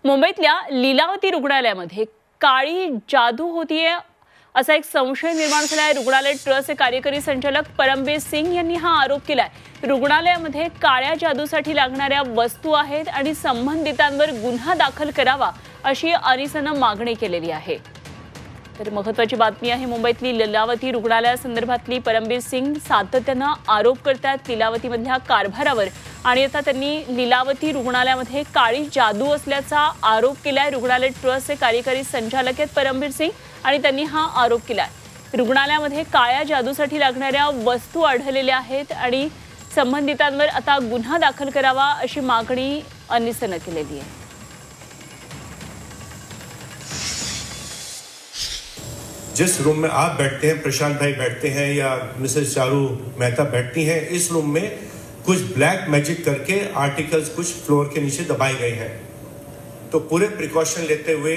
मुंबईतल्या लीलावती रुग्णालयामध्ये काळी जादू होतीये असा एक संशय निर्माण झाला आहे। रुग्णालय ट्रस्टचे कार्यकारी संचालक परमबीर सिंग यांनी हा आरोप केलाय। रुग्णालयामध्ये काळ्या जादूसाठी लागणाऱ्या वस्तू आहेत आणि संबंधितांवर गुन्हा दाखल करावा अशी अनिसनं मागणी केलेली आहे। तर महत्त्वाची बातमी आहे, मुंबईतली लीलावती रुग्णालयासंदर्भातली परमबीर सिंग सातत्याने आरोप करतात लीलावतीमधल्या कारभारावर आणि आता त्यांनी लीलावती रुग्णालयामध्ये काळी जादू असल्याचा आरोप केलाय। रुग्णालय ट्रस्टचे कार्यकारी संचालक आहेत परमबीर सिंग आणि त्यांनी हा आरोप केलाय। रुग्णालयामध्ये काळ्या जादूसाठी लागणाऱ्या वस्तू आढळलेल्या आहेत आणि संबंधितांवर आता गुन्हा दाखल करावा अशी मागणी अनिसनं केलेली आहे। जिस रूम में आप बैठते हैं, प्रशांत भाई बैठते हैं या मिसेस चारू मेहता बैठती हैं, इस रूम में कुछ ब्लैक मैजिक करके आर्टिकल्स कुछ फ्लोर के नीचे दबाए गए हैं। तो पूरे प्रिकॉशन लेते हुए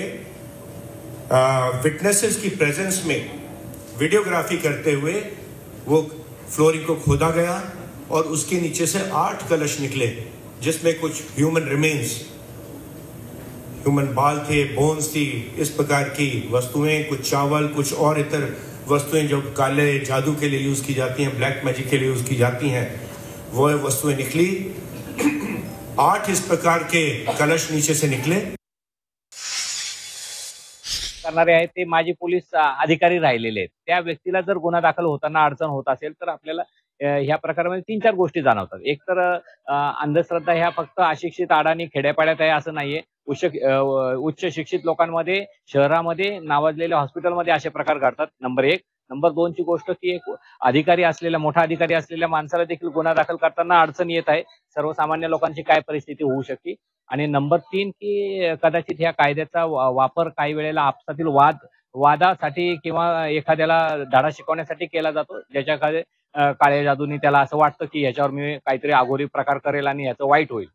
विटनेसेस की प्रेजेंस में वीडियोग्राफी करते हुए वो फ्लोरिंग को खोदा गया और उसके नीचे से 8 कलश निकले, जिसमें कुछ ह्यूमन रिमेन्स, ह्यूमन बाल थे, बोन्स थी, इस प्रकार की वस्तुएं, कुछ चावल, कुछ और इतर वस्तुएं जो काले जादू के लिए यूज की जाती हैं, ब्लैक मैजिक के लिए यूज की जाती हैं, वो वस्तुएं निकली। 8 इस प्रकार के कलश नीचे से निकले। करणारे आहेत ते माजी पोलीस अधिकारी राहिलेले आहेत। त्या व्यक्तीला जर गुन्हा दाखल होताना अडचण होत असेल तर आपल्याला ह्या प्रकारामध्ये 3-4 गोष्टी जाणवतात। एक तर अंधश्रद्धा ह्या फक्त अशिक्षित अडाणी खेड्यापाड्यात आहे असं नाहीये। उच्च शिक्षित लोकांमध्ये, शहरामध्ये, नावाजलेल्या हॉस्पिटलमध्ये असे प्रकार घडतात। नंबर 1। नंबर 2 ची गोष्ट की एक अधिकारी असलेल्या, मोठा अधिकारी असलेल्या माणसाला देखील गुन्हा दाखल करताना अडचण येत आहे। सर्वसामान्य लोकांची काय परिस्थिती होऊ शकते। आणि नंबर 3 की कदाचित ह्या कायद्याचा वापर काही वेळेला आपसातील वादासाठी किंवा एखाद्याला धडा शिकवण्यासाठी केला जातो, ज्याच्याकडे काळ्या जादूने त्याला असं वाटतं की ह्याच्यावर मी काहीतरी अघोरी प्रकार करेल आणि ह्याचं वाईट होईल।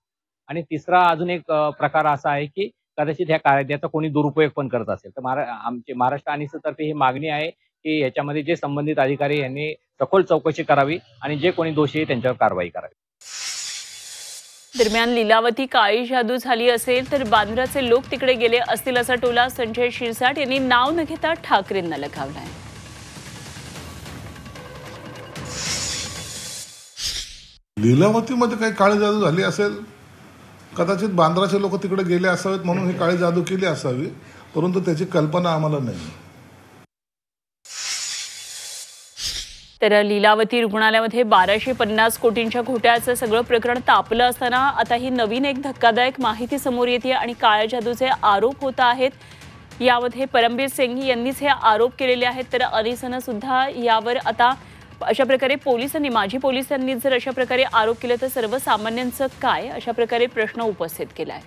आणि तिसरा अजून एक प्रकार असा आहे की कदाचित ह्या कायद्याचा कोणी दुरुपयोग पण करत असेल। तर आमची महाराष्ट्र अनिसतर्फे ही मागणी आहे की याच्यामध्ये जे संबंधित अधिकारी यांनी सखोल चौकशी करावी आणि जे कोणी दोषी आहे त्यांच्यावर कारवाई करावी। दरम्यान लीलावती काळी जादू झाली असेल तर बांद्राचे लोक तिकडे गेले असतील असा टोला संजय शिरसाट यांनी नाव न घेता ठाकरेंना लगावलाय। लीलावतीमध्ये काही काळी जादू झाली असेल, कदाचित बांद्राचे लोक तिकडे गेले असावेत म्हणून ही काळी जादू केली असावी, परंतु त्याची कल्पना आम्हाला नाही। तर लीलावती रुग्णालयामध्ये 1250 कोटींच्या घोटाळ्याचं सगळं प्रकरण तापलं असताना आता ही नवीन एक धक्कादायक माहिती समोर येते आणि काळ्या जादूचे आरोप होत आहेत। यामध्ये परमबीर सिंग यांनीच हे आरोप केलेले आहेत। तर अनिसनं सुद्धा यावर आता अशा प्रकारे पोलिसांनी, माजी पोलिसांनी जर अशा प्रकारे आरोप केले तर सर्वसामान्यांचं काय, अशा प्रकारे प्रश्न उपस्थित केला आहे।